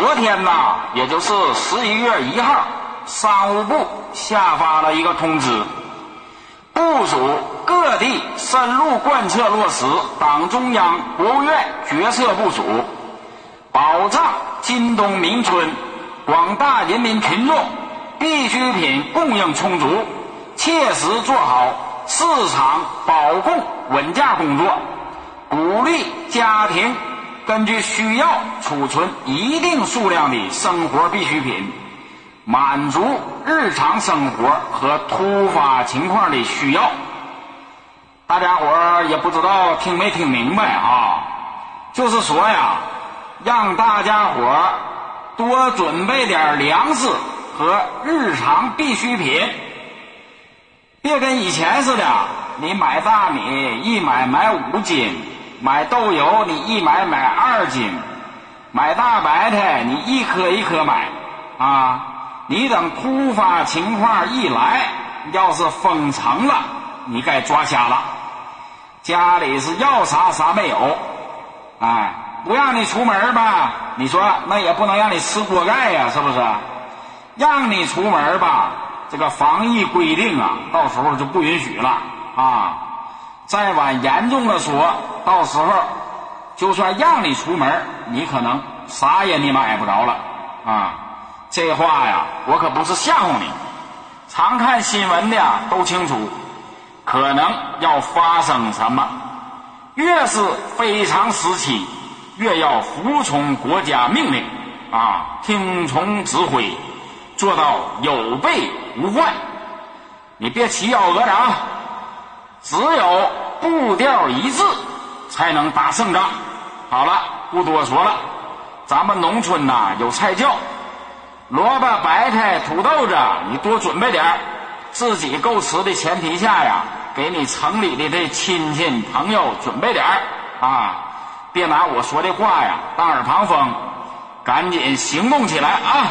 昨天呐，也就是11月1号，商务部下发了一个通知，部署各地深入贯彻落实党中央、国务院决策部署，保障今冬明春广大人民群众必需品供应充足，切实做好市场保供稳价工作，鼓励家庭根据需要储存一定数量的生活必需品，满足日常生活和突发情况的需要。大家伙儿也不知道听没听明白啊？就是说呀，让大家伙儿多准备点粮食和日常必需品，别跟以前似的，你买大米一买5斤，买豆油你一买2斤，买大白菜你一颗一颗买啊！你等突发情况一来，要是封城了，你该抓瞎了。家里是要啥啥没有，哎，不让你出门吧，你说那也不能让你吃锅盖呀，是不是？让你出门吧，这个防疫规定啊，到时候就不允许了啊。再往严重的说，到时候就算让你出门，你可能啥也你买不着了啊。这话呀，我可不是吓唬你，常看新闻的呀都清楚，可能要发生什么。越是非常时期，越要服从国家命令啊，听从指挥，做到有备无患。你别起咬鹅掌，只有步调一致才能打胜仗。好了，不多说了，咱们农村呐有菜窖，萝卜、白菜、土豆子你多准备点，自己够吃的前提下呀，给你城里的这亲戚朋友准备点啊，别拿我说的话呀当耳旁风，赶紧行动起来啊！